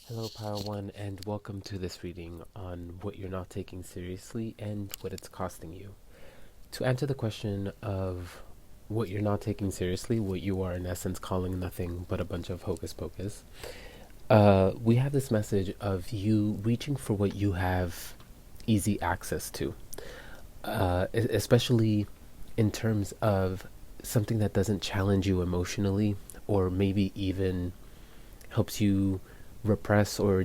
Hello, Power One, and welcome to this reading on what you're not taking seriously and what it's costing you. To answer the question of what you're not taking seriously, what you are in essence calling nothing but a bunch of hocus pocus, we have this message of you reaching for what you have easy access to, especially in terms of something that doesn't challenge you emotionally or maybe even helps you repress or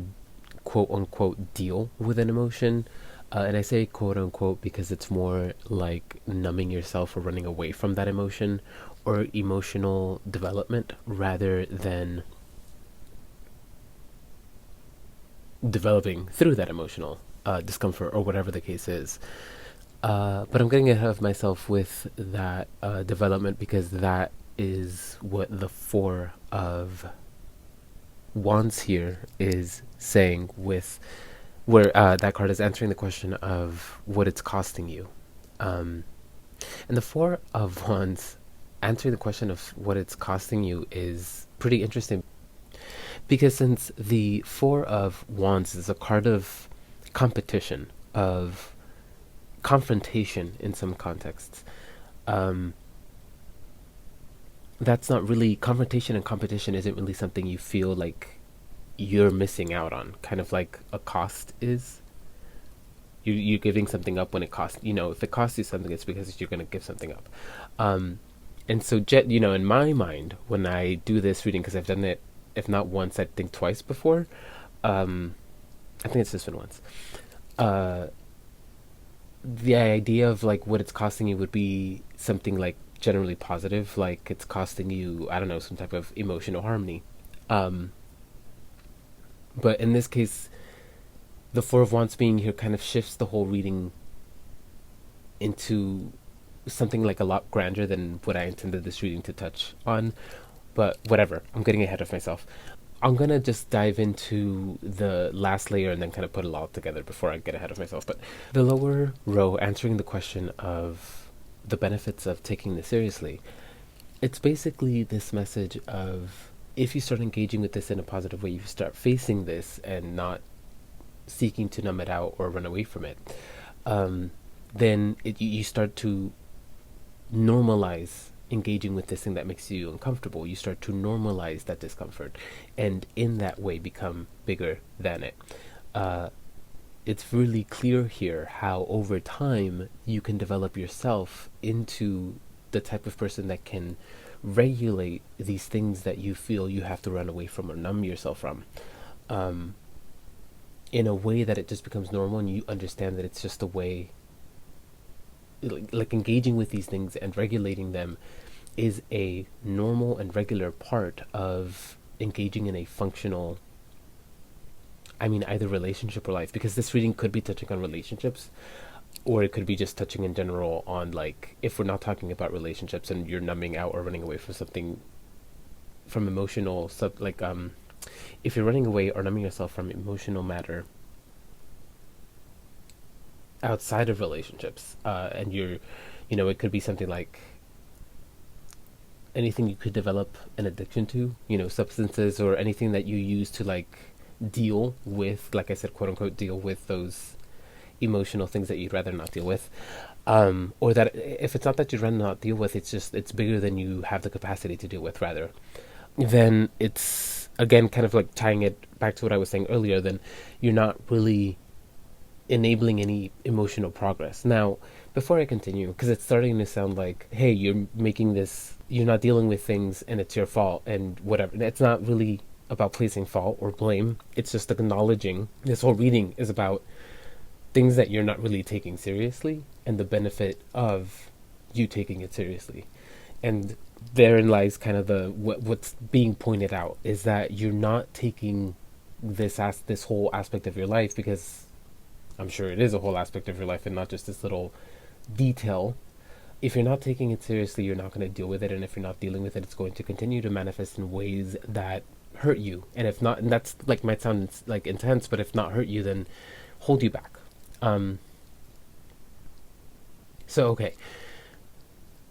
quote unquote deal with an emotion. And I say quote unquote because it's more like numbing yourself or running away from that emotion or emotional development rather than developing through that emotional discomfort or whatever the case is. But I'm getting ahead of myself with that development because that is what the Four of Wands here is saying, with where that card is answering the question of what it's costing you. Um, and the Four of Wands answering the question of what it's costing you is pretty interesting because since the Four of Wands is a card of competition, of confrontation in some contexts, um, that's not really confrontation, and competition isn't really something you feel like you're missing out on, kind of like a cost is. You're giving something up when it costs, if it costs you something, it's because you're going to give something up. Um, and so, in my mind, when I do this reading, because I've done it, if not once, I think twice before. I think it's just been once. Uh, the idea of like what it's costing you would be something like generally positive, like it's costing you, I don't know, some type of emotional harmony. Um, but in this case, the Four of Wands being here kind of shifts the whole reading into something like a lot grander than what I intended this reading to touch on. But whatever, I'm getting ahead of myself. I'm gonna just dive into the last layer and then kind of put it all together before I get ahead of myself. But the lower row, answering the question of the benefits of taking this seriously, it's basically this message of if you start engaging with this in a positive way, you start facing this and not seeking to numb it out or run away from it, then you start to normalize engaging with this thing that makes you uncomfortable. You start to normalize that discomfort and in that way become bigger than it. Uh, it's really clear here how over time you can develop yourself into the type of person that can regulate these things that you feel you have to run away from or numb yourself from, um, in a way that it just becomes normal and you understand that it's just a way, like engaging with these things and regulating them is a normal and regular part of engaging in a functional, I mean, either relationship or life, because this reading could be touching on relationships or it could be just touching in general on, like, if we're not talking about relationships and you're numbing out or running away from something, from emotional sub, like, if you're running away or numbing yourself from emotional matter outside of relationships, and it could be something like anything you could develop an addiction to, substances or anything that you use to like deal with, like I said, quote unquote, deal with those emotional things that you'd rather not deal with. Or that if it's not that you'd rather not deal with, it's just, it's bigger than you have the capacity to deal with, rather. Then it's, again, kind of like tying it back to what I was saying earlier, then you're not really enabling any emotional progress. Now, before I continue, because it's starting to sound like, hey, you're not dealing with things and it's your fault and whatever. It's not really about placing fault or blame. It's just acknowledging this whole reading is about things that you're not really taking seriously and the benefit of you taking it seriously. And therein lies kind of what's being pointed out is that you're not taking this whole aspect of your life, because I'm sure it is a whole aspect of your life and not just this little detail. If you're not taking it seriously, you're not going to deal with it, and if you're not dealing with it, it's going to continue to manifest in ways that hurt you. And if not, and that's like might sound like intense, but if not hurt you, then hold you back. Um, so okay,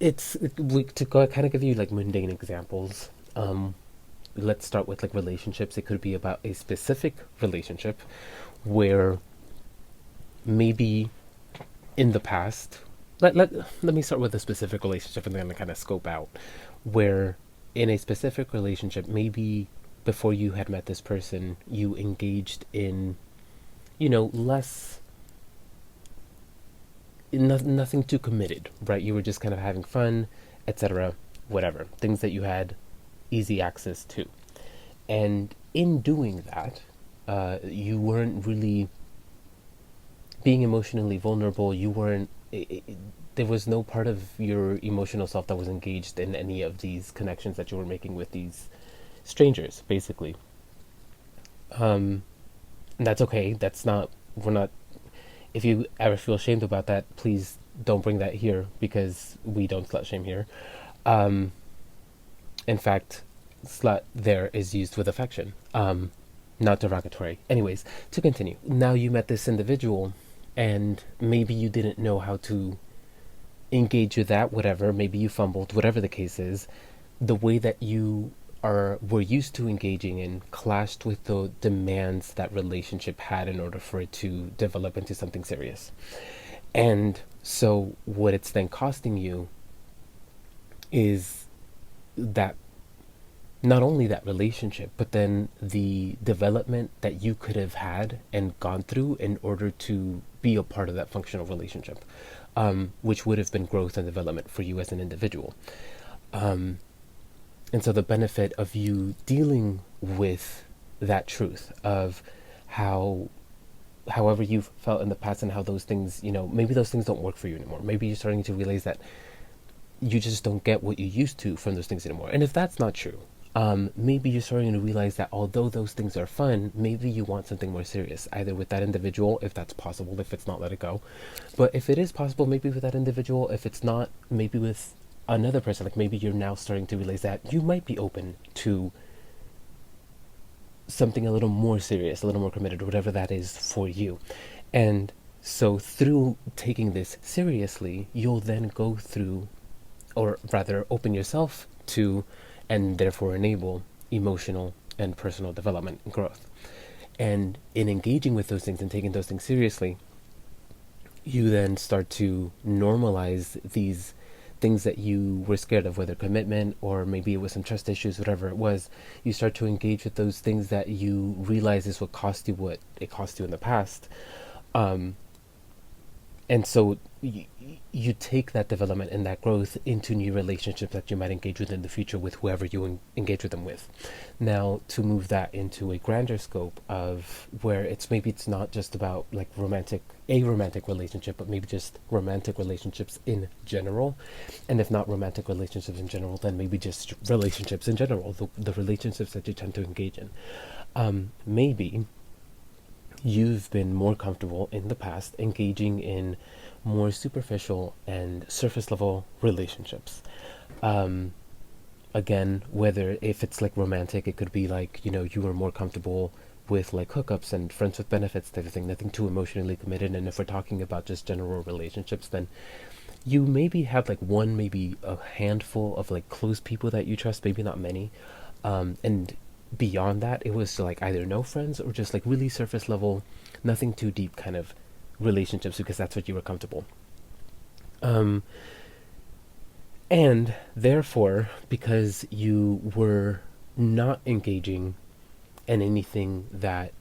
to kind of give you like mundane examples. let's start with like relationships. It could be about a specific relationship where maybe in the past, let me start with a specific relationship and then kind of scope out where in a specific relationship, maybe before you had met this person, you engaged in, less, nothing too committed, right? You were just kind of having fun, etc., whatever. Things that you had easy access to. And in doing that, you weren't really being emotionally vulnerable. You weren't, there was no part of your emotional self that was engaged in any of these connections that you were making with these strangers, basically. And that's okay. We're not, if you ever feel ashamed about that, please don't bring that here because we don't slut shame here. Um, in fact, slut there is used with affection, not derogatory. Anyways, to continue. Now you met this individual and maybe you didn't know how to engage with that, whatever. Maybe you fumbled, whatever the case is. The way that you were used to engaging in clashed with the demands that relationship had in order for it to develop into something serious. And so what it's then costing you is that not only that relationship, but then the development that you could have had and gone through in order to be a part of that functional relationship, which would have been growth and development for you as an individual. And so the benefit of you dealing with that truth of however you've felt in the past and how those things, maybe those things don't work for you anymore. Maybe you're starting to realize that you just don't get what you used to from those things anymore. And if that's not true, maybe you're starting to realize that although those things are fun, maybe you want something more serious, either with that individual, if that's possible. If it's not, let it go. But if it is possible, maybe with that individual. If it's not, maybe with another person. Like maybe you're now starting to realize that you might be open to something a little more serious, a little more committed, or whatever that is for you. And so through taking this seriously, you'll then go through, or rather open yourself to, and therefore enable emotional and personal development and growth. And in engaging with those things and taking those things seriously, you then start to normalize these things that you were scared of, whether commitment or maybe it was some trust issues, whatever it was. You start to engage with those things that you realize is what cost you what it cost you in the past. And so you take that development and that growth into new relationships that you might engage with in the future with whoever you engage with them with. Now, to move that into a grander scope of where maybe it's not just about like a romantic relationship, but maybe just romantic relationships in general. And if not romantic relationships in general, then maybe just relationships in general, the relationships that you tend to engage in. Maybe you've been more comfortable in the past engaging in more superficial and surface level relationships. Again, whether if it's like romantic, it could be like, you were more comfortable with like hookups and friends with benefits type of thing, nothing too emotionally committed. And if we're talking about just general relationships, then you maybe have like one, maybe a handful of like close people that you trust, maybe not many. And beyond that, it was like either no friends or just like really surface level, nothing too deep kind of relationships, because that's what you were comfortable. And therefore, because you were not engaging in anything that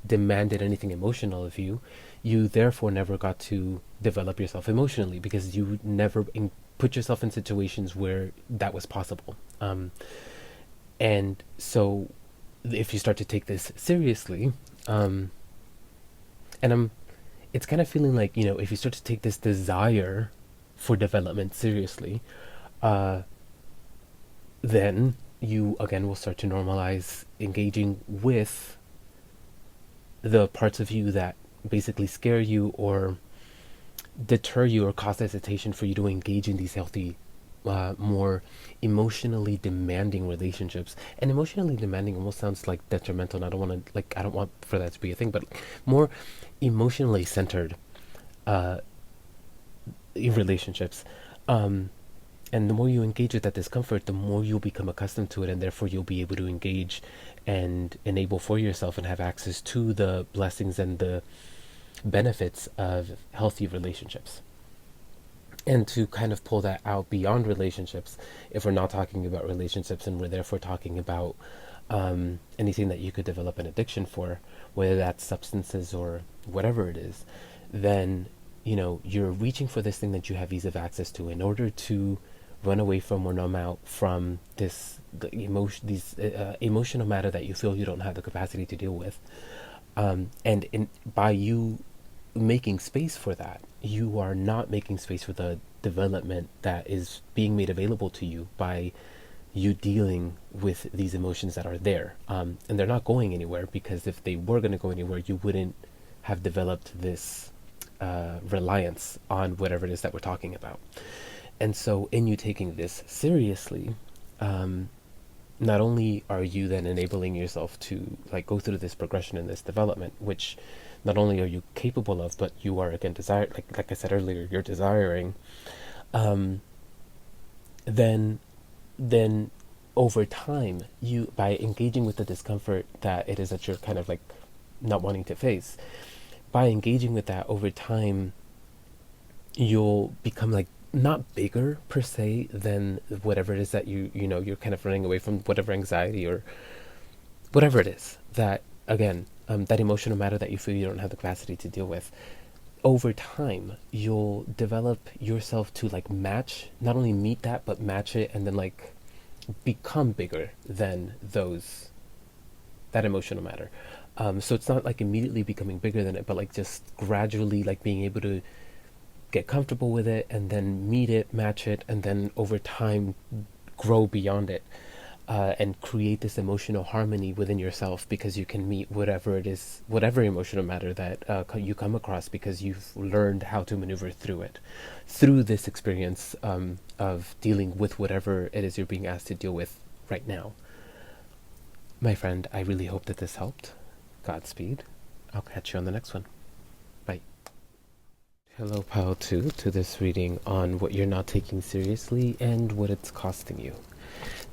demanded anything emotional of you, you therefore never got to develop yourself emotionally because you never put yourself in situations where that was possible. And so if you start to take this seriously, it's kind of feeling like, if you start to take this desire for development seriously, then you again will start to normalize engaging with the parts of you that basically scare you or deter you or cause hesitation for you to engage in these healthy, more emotionally demanding relationships. And emotionally demanding almost sounds like detrimental, and I don't want for that to be a thing, but more emotionally centered relationships. And the more you engage with that discomfort, the more you'll become accustomed to it, and therefore you'll be able to engage and enable for yourself and have access to the blessings and the benefits of healthy relationships. And to kind of pull that out beyond relationships, if we're not talking about relationships and we're therefore talking about anything that you could develop an addiction for, whether that's substances or whatever it is, then you're reaching for this thing that you have ease of access to in order to run away from or numb out from these emotional matter that you feel you don't have the capacity to deal with. By you making space for that, you are not making space for the development that is being made available to you by you dealing with these emotions that are there. And they're not going anywhere, because if they were going to go anywhere, you wouldn't have developed this reliance on whatever it is that we're talking about. And so in you taking this seriously, not only are you then enabling yourself to go through this progression and this development, which not only are you capable of, but you are again like I said earlier, you're desiring, then over time, you, by engaging with the discomfort that it is that you're kind of not wanting to face, by engaging with that over time, you'll become not bigger per se than whatever it is that you're kind of running away from, whatever anxiety or whatever it is that, again, that emotional matter that you feel you don't have the capacity to deal with. Over time, you'll develop yourself to match, not only meet that, but match it, and then become bigger than that emotional matter. So it's not immediately becoming bigger than it, but just gradually being able to get comfortable with it, and then meet it, match it, and then over time grow beyond it, and create this emotional harmony within yourself, because you can meet whatever it is, whatever emotional matter that you come across, because you've learned how to maneuver through it, through this experience of dealing with whatever it is you're being asked to deal with right now. My friend, I really hope that this helped. Godspeed. I'll catch you on the next one. Bye. Hello, Pal 2, to this reading on what you're not taking seriously and what it's costing you.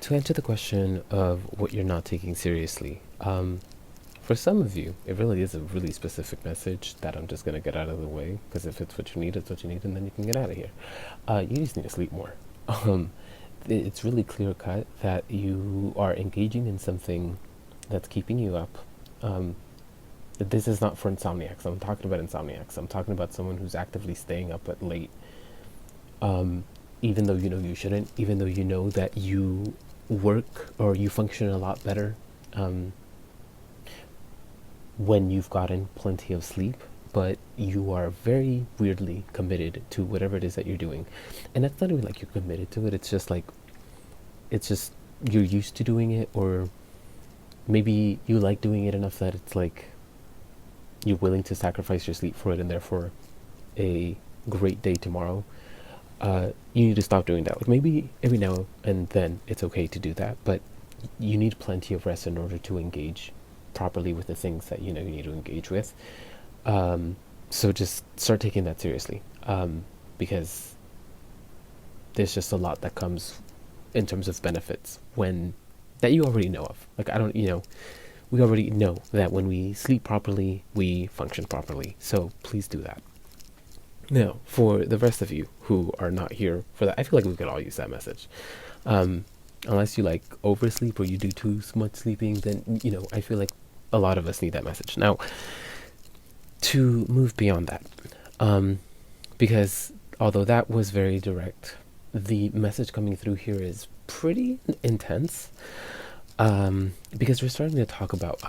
To answer the question of what you're not taking seriously, for some of you, it really is a really specific message that I'm just going to get out of the way, because if it's what you need, it's what you need, and then you can get out of here. You just need to sleep more. It's really clear cut that you are engaging in something that's keeping you up. This is not for insomniacs. I'm talking about insomniacs. I'm talking about someone who's actively staying up at late, even though you shouldn't, even though you know that you work or you function a lot better when you've gotten plenty of sleep, but you are very weirdly committed to whatever it is that you're doing. And that's not even you're committed to it, it's just you're used to doing it, or maybe you like doing it enough that it's you're willing to sacrifice your sleep for it, and therefore a great day tomorrow. You need to stop doing that. Maybe every now and then it's okay to do that, but you need plenty of rest in order to engage properly with the things that you need to engage with. So just start taking that seriously, because there's just a lot that comes in terms of benefits that you already know of. We already know that when we sleep properly, we function properly. So please do that. Now, for the rest of you who are not here for that, I feel we could all use that message. Unless you oversleep or you do too much sleeping, then, I feel a lot of us need that message. Now, to move beyond that, because although that was very direct, the message coming through here is pretty intense, because we're starting to talk about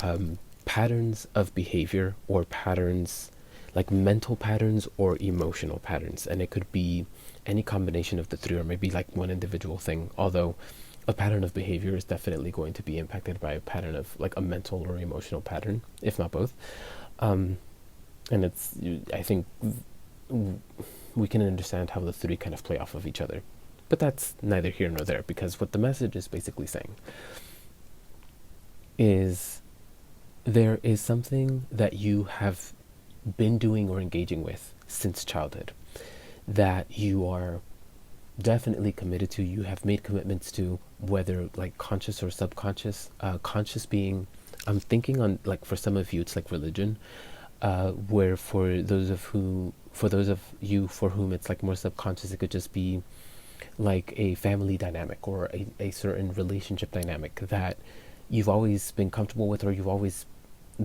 patterns of behavior, or patterns mental patterns or emotional patterns, and it could be any combination of the three, or maybe one individual thing, although a pattern of behavior is definitely going to be impacted by a pattern of a mental or emotional pattern, if not both. And I think we can understand how the three kind of play off of each other, but that's neither here nor there, because what the message is basically saying is there is something that you have been doing or engaging with since childhood that you are definitely committed to, you have made commitments to, whether like conscious or subconscious. Conscious being, I'm thinking on, like, for some of you it's like religion, where for those of you for whom it's like more subconscious, it could just be like a family dynamic or a certain relationship dynamic that you've always been comfortable with, or you've always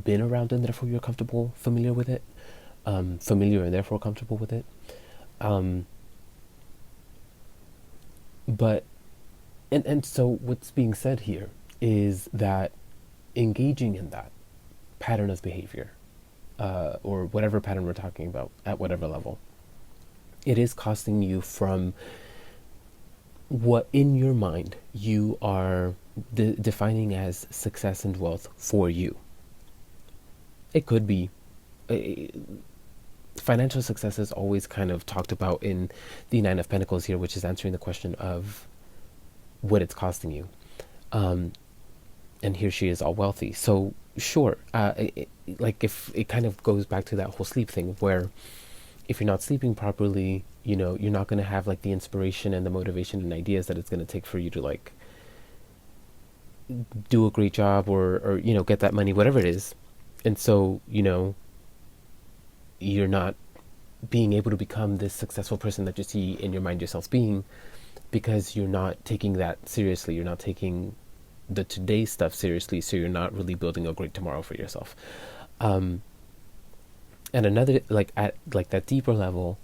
been around, and therefore you're comfortable, familiar with it, familiar and therefore comfortable with it. Um, but and so what's being said here is that engaging in that pattern of behavior, or whatever pattern we're talking about at whatever level, it is costing you from what in your mind you are defining as success and wealth for you. It could be financial success is always kind of talked about in the Nine of Pentacles here, which is answering the question of what it's costing you. And here she is all wealthy. So sure, like if it kind of goes back to that whole sleep thing, where if you're not sleeping properly, you're not going to have like the inspiration and the motivation and ideas that it's going to take for you to like do a great job, or get that money, whatever it is. And so, you're not being able to become this successful person that you see in your mind yourself being, because you're not taking that seriously. You're not taking the today stuff seriously, so you're not really building a great tomorrow for yourself. And another, like at like that deeper level,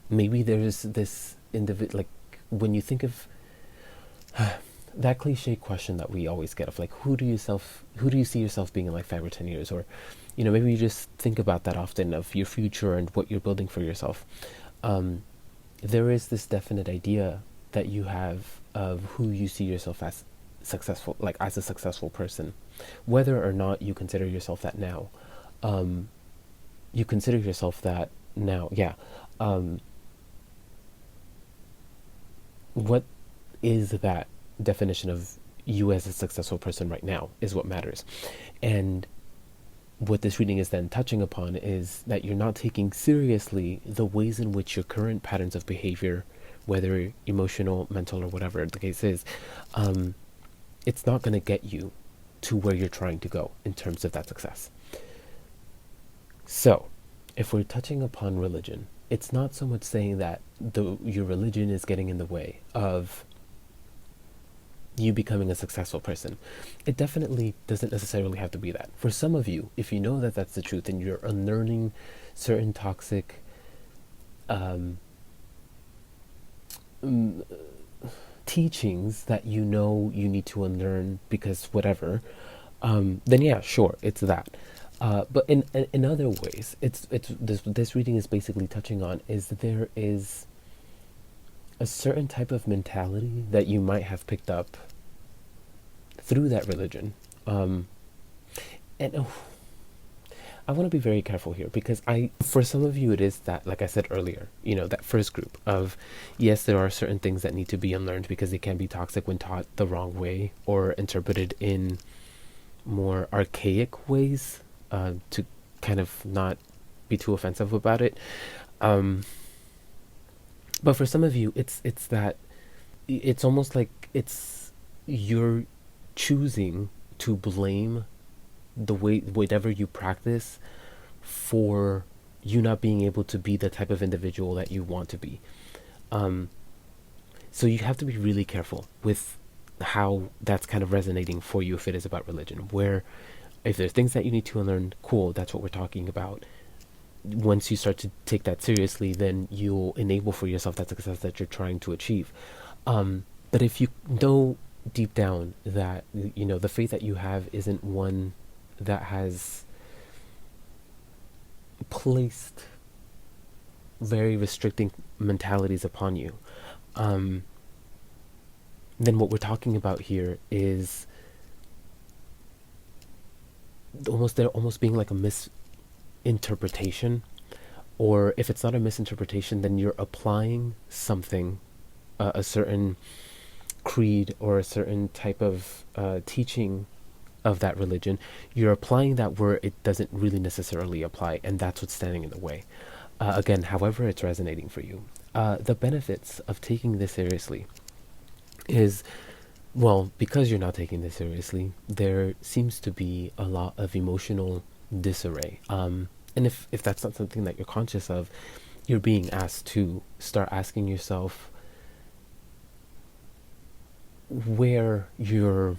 maybe there's this individual, like when you think of that cliche question that we always get of like, who do you see yourself being in like 5 or 10 years, or maybe you just think about that often, of your future and what you're building for yourself. There is this definite idea that you have of who you see yourself as successful, like as a successful person, whether or not you consider yourself that now. You consider yourself that now, yeah. What is that definition of you as a successful person right now is what matters. And what this reading is then touching upon is that you're not taking seriously the ways in which your current patterns of behavior, whether emotional, mental, or whatever the case is, it's not going to get you to where you're trying to go in terms of that success. So, if we're touching upon religion, it's not so much saying that your religion is getting in the way of you becoming a successful person. It definitely doesn't necessarily have to be that. For some of you, if you know that that's the truth, and you're unlearning certain toxic teachings that you need to unlearn because whatever, then yeah, sure, it's that. But in other ways, it's this reading is basically touching on is that there is a certain type of mentality that you might have picked up through that religion. And I want to be very careful here, because for some of you it is that, like I said earlier, that first group of, yes, there are certain things that need to be unlearned because they can be toxic when taught the wrong way or interpreted in more archaic ways, to kind of not be too offensive about it. But for some of you, it's that it's almost like you're choosing to blame the way whatever you practice for you not being able to be the type of individual that you want to be. So you have to be really careful with how that's kind of resonating for you if it is about religion, where if there's things that you need to unlearn, cool, that's what we're talking about. Once you start to take that seriously, then you'll enable for yourself that success that you're trying to achieve. But if you know deep down that, the faith that you have isn't one that has placed very restricting mentalities upon you, then what we're talking about here is almost being like a misinterpretation, or if it's not a misinterpretation, then you're applying something, a certain creed or a certain type of teaching of that religion. You're applying that where it doesn't really necessarily apply, and that's what's standing in the way. Again, however it's resonating for you. the benefits of taking this seriously is, well, because you're not taking this seriously, there seems to be a lot of emotional disarray. And if that's not something that you're conscious of, you're being asked to start asking yourself where you're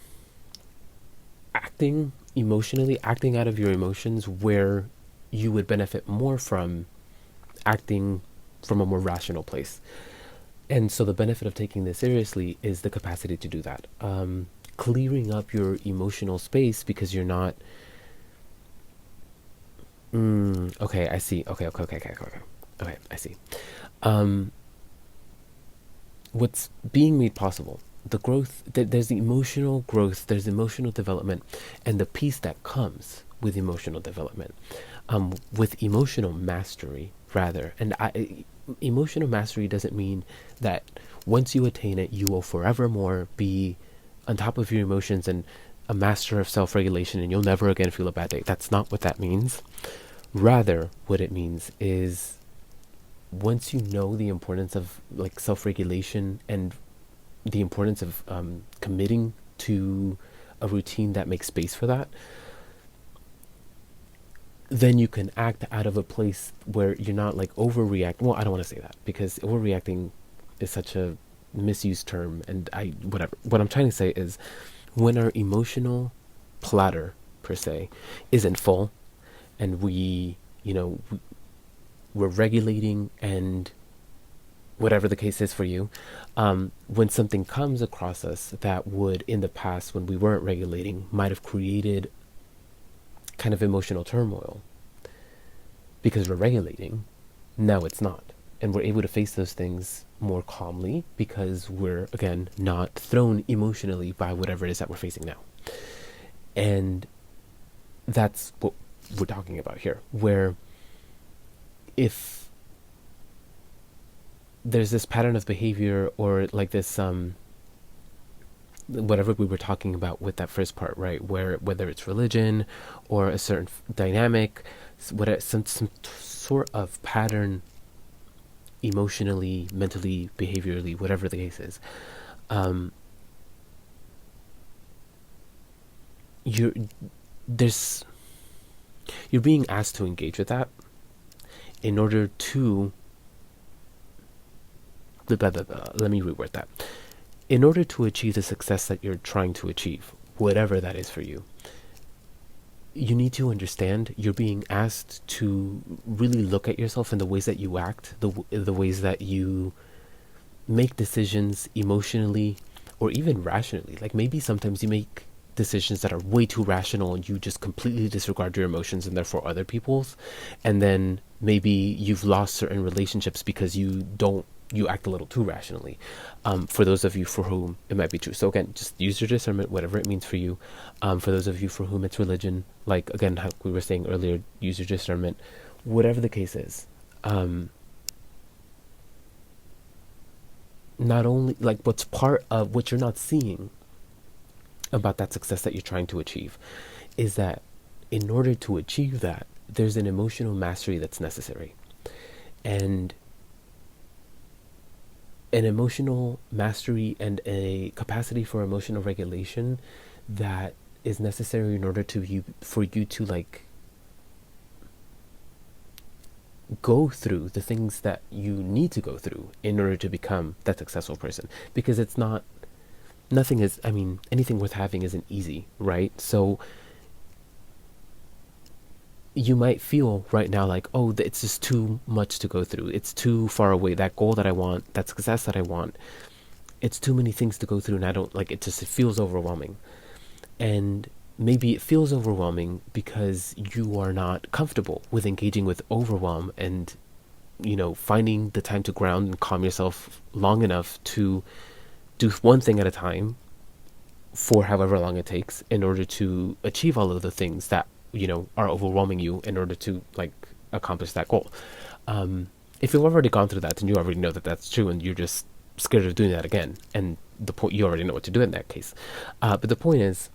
acting emotionally, acting out of your emotions, where you would benefit more from acting from a more rational place. And so the benefit of taking this seriously is the capacity to do that. Clearing up your emotional space because you're not. Okay, I see. Okay, I see. Um, what's being made possible? The growth. There's the emotional growth. There's emotional development, and the peace that comes with emotional development, with emotional mastery, rather. And emotional mastery doesn't mean that once you attain it, you will forevermore be on top of your emotions and a master of self-regulation, and you'll never again feel a bad day. That's not what that means. Rather, what it means is once you know the importance of like self-regulation and the importance of committing to a routine that makes space for that, then you can act out of a place where you're not like overreacting. Well, I don't want to say that because overreacting is such a misused term, and whatever. What I'm trying to say is when our emotional platter per se isn't full, and we're regulating, and whatever the case is for you, when something comes across us that would in the past when we weren't regulating might have created kind of emotional turmoil because we're regulating, now it's not, and we're able to face those things more calmly because we're again not thrown emotionally by whatever it is that we're facing now. And that's what we're talking about here, where if there's this pattern of behavior or like this whatever we were talking about with that first part, right, where whether it's religion or a certain dynamic, some sort of pattern, emotionally, mentally, behaviorally, whatever the case is, you're there's you're being asked to engage with that in order to let me reword that. In order to achieve the success that you're trying to achieve, whatever that is for you, you need to understand you're being asked to really look at yourself and the ways that you act, the ways that you make decisions emotionally or even rationally. Like maybe sometimes you make decisions that are way too rational and you just completely disregard your emotions and therefore other people's, and then maybe you've lost certain relationships because you act a little too rationally. For those of you for whom it might be true. So again, just use your discernment, whatever it means for you. For those of you for whom it's religion, like again, how we were saying earlier, use your discernment, whatever the case is. Not only like what's part of what you're not seeing about that success that you're trying to achieve is that in order to achieve that, there's an emotional mastery that's necessary. And an emotional mastery and a capacity for emotional regulation that is necessary in order for you to like go through the things that you need to go through in order to become that successful person. Because anything worth having isn't easy, right? So you might feel right now like, oh, it's just too much to go through. It's too far away. That goal that I want, that success that I want, it's too many things to go through, and I don't like it. It feels overwhelming. And maybe it feels overwhelming because you are not comfortable with engaging with overwhelm and, finding the time to ground and calm yourself long enough to do one thing at a time for however long it takes in order to achieve all of the things that are overwhelming you in order to like accomplish that goal. If you've already gone through that, then you already know that that's true, and you're just scared of doing that again. And the point, you already know what to do in that case. But the point is,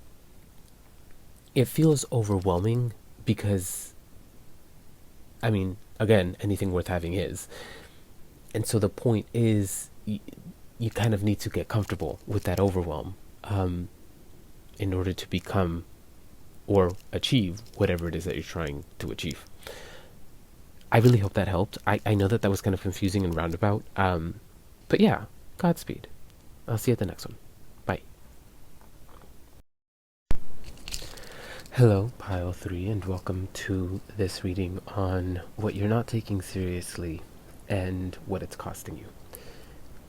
it feels overwhelming because, again, anything worth having is. And so the point is, you kind of need to get comfortable with that overwhelm, in order to become or achieve whatever it is that you're trying to achieve. I really hope that helped. I know that that was kind of confusing and roundabout. But yeah, Godspeed. I'll see you at the next one. Bye. Hello, Pile 3, and welcome to this reading on what you're not taking seriously and what it's costing you.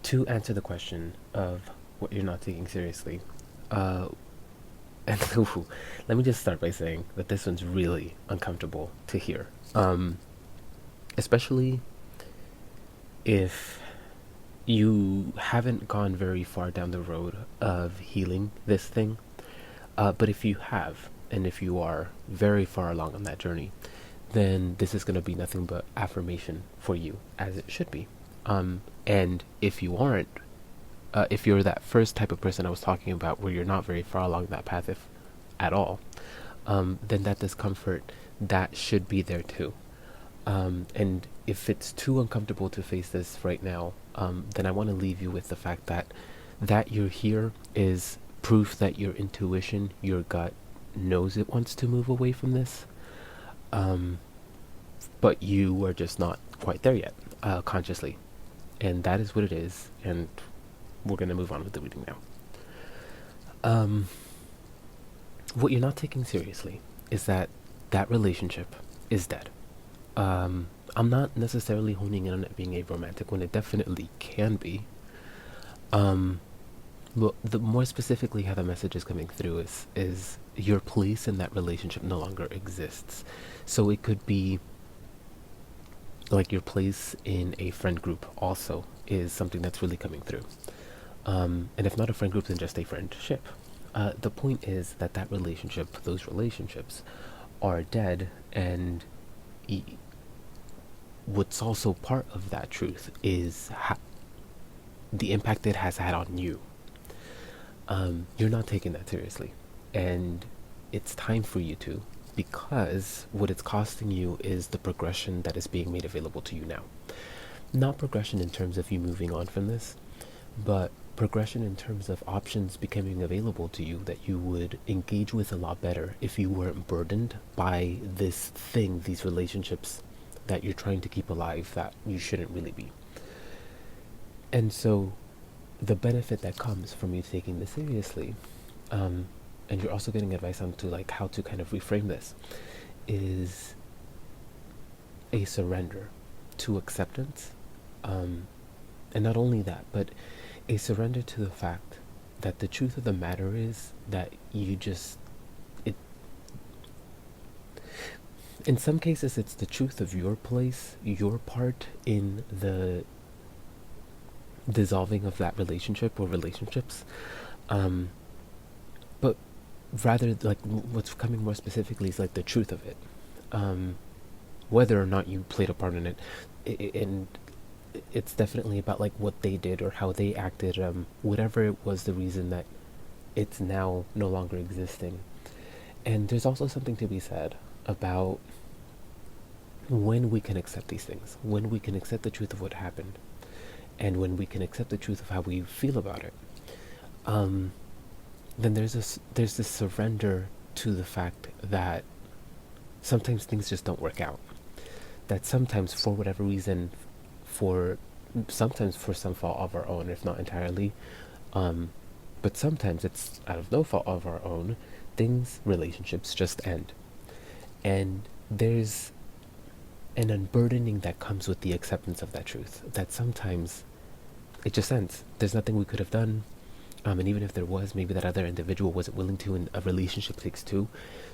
To answer the question of what you're not taking seriously, and let me just start by saying that this one's really uncomfortable to hear, especially if you haven't gone very far down the road of healing this thing. But if you have, and if you are very far along on that journey, then this is going to be nothing but affirmation for you, as it should be. And if you aren't, if you're that first type of person I was talking about, where you're not very far along that path, if at all, then that discomfort, that should be there too. And if it's too uncomfortable to face this right now, then I want to leave you with the fact that you're here is proof that your intuition, your gut, knows it wants to move away from this. But you are just not quite there yet, consciously. And that is what it is, and we're going to move on with the reading now. What you're not taking seriously is that relationship is dead. I'm not necessarily honing in on it being a romantic one. It definitely can be. Well, the more specifically how the message is coming through is your place in that relationship no longer exists. So it could be like your place in a friend group also is something that's really coming through. And if not a friend group, then just a friendship. The point is that relationship, those relationships, are dead, and what's also part of that truth is the impact it has had on you. You're not taking that seriously, and it's time for you to, because what it's costing you is the progression that is being made available to you now. Not progression in terms of you moving on from this, but progression in terms of options becoming available to you that you would engage with a lot better if you weren't burdened by this thing, these relationships that you're trying to keep alive that you shouldn't really be. And so the benefit that comes from you taking this seriously, and you're also getting advice on to like how to kind of reframe this, is a surrender to acceptance, and not only that, but a surrender to the fact that the truth of the matter is that in some cases it's the truth of your place, your part in the dissolving of that relationship or relationships, but rather like what's coming more specifically is like the truth of it, whether or not you played a part in it, and it's definitely about like what they did or how they acted, whatever it was the reason that it's now no longer existing. And there's also something to be said about when we can accept these things, when we can accept the truth of what happened, and when we can accept the truth of how we feel about it, then there's this surrender to the fact that sometimes things just don't work out. That sometimes, for whatever reason, sometimes for some fault of our own, if not entirely, but sometimes it's out of no fault of our own, relationships just end. And there's an unburdening that comes with the acceptance of that truth, that sometimes it just ends. There's nothing we could have done, and even if there was, maybe that other individual wasn't willing to, and a relationship takes two.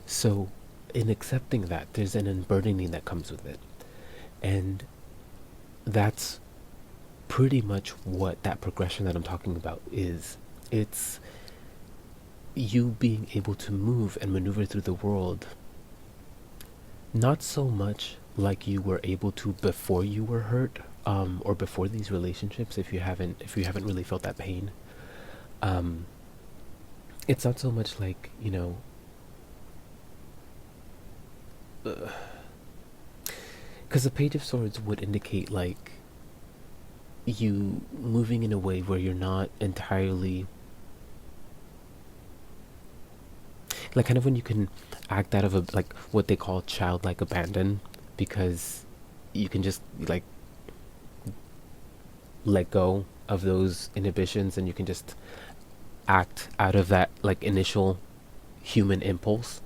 So in accepting that, there's an unburdening that comes with it. And that's pretty much what that progression that I'm talking about is. It's you being able to move and maneuver through the world, not so much like you were able to before you were hurt, or before these relationships, if you haven't really felt that pain. It's not so much like, because the Page of Swords would indicate like you moving in a way where you're not entirely, like, kind of when you can act out of a, like, what they call childlike abandon, because you can just, like, let go of those inhibitions, and you can just act out of that, like, initial human impulse.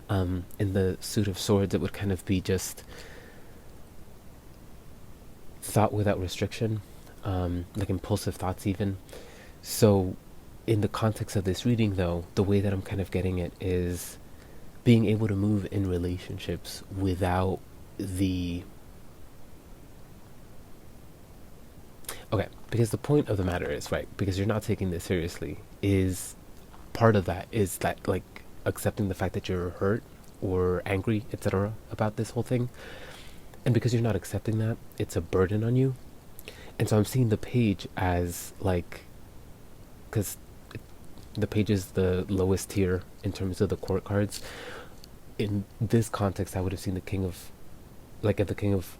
In the Suit of Swords, it would kind of be just thought without restriction, like impulsive thoughts even. So in the context of this reading, though, the way that I'm kind of getting it is being able to move in relationships without the, okay, because the point of the matter is, right, because you're not taking this seriously, is part of that is that, like, accepting the fact that you're hurt or angry, etc., about this whole thing. And because you're not accepting that, it's a burden on you. And so I'm seeing the page as, like, because the page is the lowest tier in terms of the court cards. In this context, I would have seen the king of, like, if the king of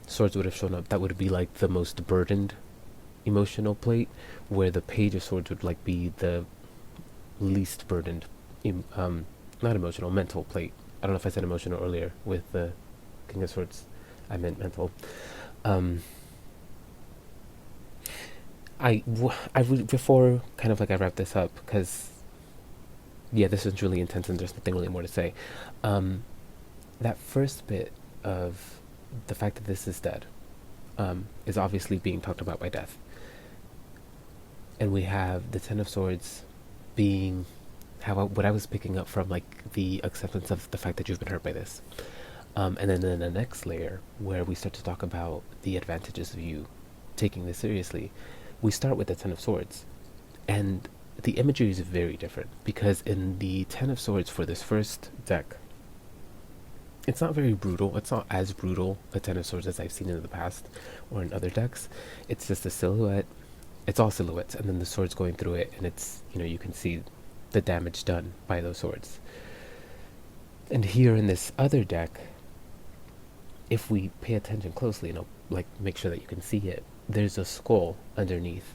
swords would have shown up, that would be like the most burdened emotional plate, where the page of swords would, like, be the least burdened, not emotional, mental plate. I don't know if I said emotional earlier with the king of swords. I meant mental. Before kind of like I wrap this up, because yeah, this is really intense and there's nothing really more to say. That first bit of the fact that this is dead is obviously being talked about by death. And we have the Ten of Swords being what I was picking up from, like, the acceptance of the fact that you've been hurt by this. And then in the next layer, where we start to talk about the advantages of you taking this seriously, we start with the Ten of Swords. And the imagery is very different, because in the Ten of Swords for this first deck, it's not very brutal. It's not as brutal a Ten of Swords as I've seen in the past or in other decks. It's just a silhouette. It's all silhouettes, and then the swords going through it, and it's, you can see the damage done by those swords. And here in this other deck, if we pay attention closely, like, make sure that you can see it, there's a skull underneath,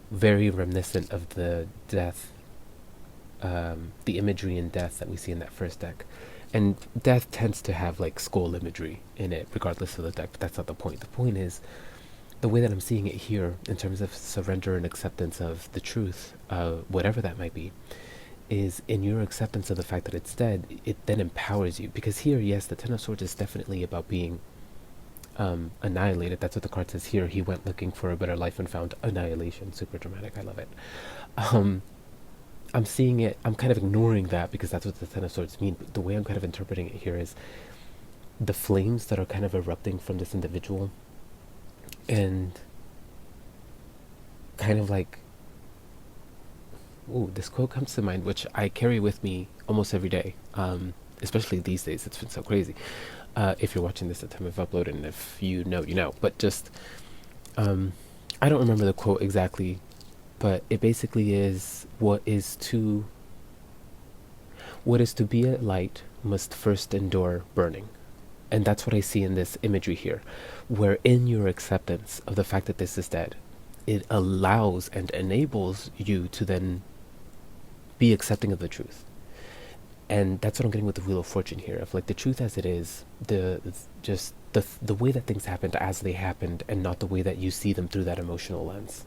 very reminiscent of the death, the imagery in death that we see in that first deck. And death tends to have, like, skull imagery in it, regardless of the deck, but that's not the point. The point is, the way that I'm seeing it here, in terms of surrender and acceptance of the truth, whatever that might be, is in your acceptance of the fact that it's dead, it then empowers you. Because here, yes, the Ten of Swords is definitely about being annihilated. That's what the card says here. He went looking for a better life and found annihilation. Super dramatic. I love it. I'm seeing it, I'm kind of ignoring that because that's what the Ten of Swords mean. But the way I'm kind of interpreting it here is the flames that are kind of erupting from this individual, and kind of like, ooh, this quote comes to mind, which I carry with me almost every day, especially these days. It's been so crazy. If you're watching this at the time of upload, and if you know, you know. But just, I don't remember the quote exactly, but it basically is, what is to be a light must first endure burning. And that's what I see in this imagery here, where in your acceptance of the fact that this is dead, it allows and enables you to then be accepting of the truth. And that's what I'm getting with the Wheel of Fortune here, of, like, the truth as it is, the way that things happened as they happened, and not the way that you see them through that emotional lens.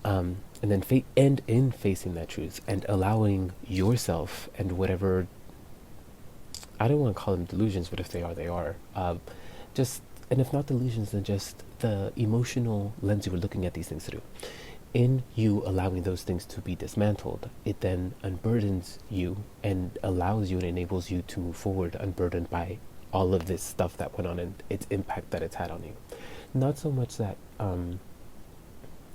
And then in facing that truth and allowing yourself and whatever, I don't want to call them delusions, but if they are, they are. And if not delusions, then just the emotional lens you were looking at these things through. In you allowing those things to be dismantled, it then unburdens you and allows you and enables you to move forward unburdened by all of this stuff that went on and its impact that it's had on you. Not so much that, I'm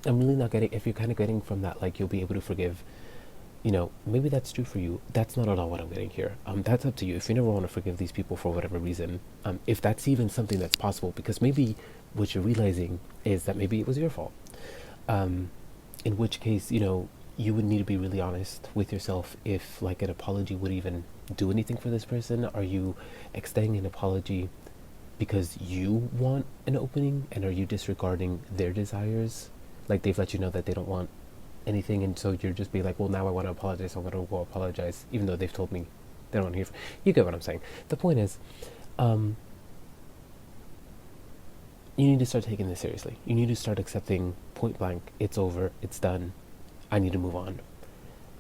really not getting, if you're kind of getting from that, like, you'll be able to forgive, maybe that's true for you. That's not at all what I'm getting here. That's up to you. If you never want to forgive these people for whatever reason, if that's even something that's possible, because maybe what you're realizing is that maybe it was your fault. In which case, you would need to be really honest with yourself if, like, an apology would even do anything for this person. Are you extending an apology because you want an opening, and are you disregarding their desires? Like they've let you know that they don't want anything, and so you're just be like, well, now I want to apologize, so I'm going to go apologize, even though they've told me they don't want to hear. You get what I'm saying? The point is, you need to start taking this seriously. You need to start accepting point blank, it's over, it's done, I need to move on.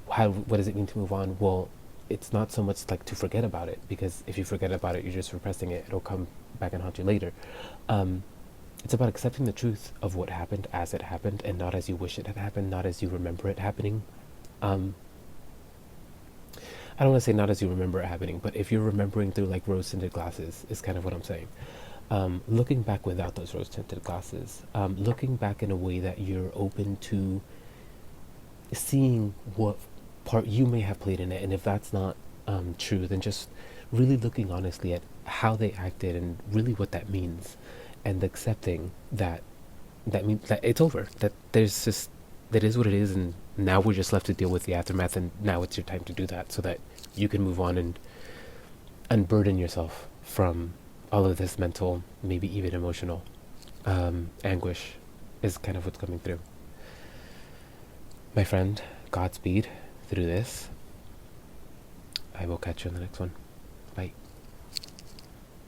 What does it mean to move on? Well, it's not so much like to forget about it, because if you forget about it, you're just repressing it. It'll come back and haunt you later. It's about accepting the truth of what happened as it happened, and not as you wish it had happened, not as you remember it happening. I don't want to say not as you remember it happening, but if you're remembering through like rose-tinted glasses, is kind of what I'm saying. Looking back without those rose-tinted glasses, looking back in a way that you're open to seeing what part you may have played in it, and if that's not true, then just really looking honestly at how they acted and really what that means, and accepting that means that it's over, that there's just, that is what it is, and now we're just left to deal with the aftermath, and now it's your time to do that so that you can move on and unburden yourself from all of this mental, maybe even emotional anguish, is kind of what's coming through. My friend, Godspeed through this. I will catch you in the next one.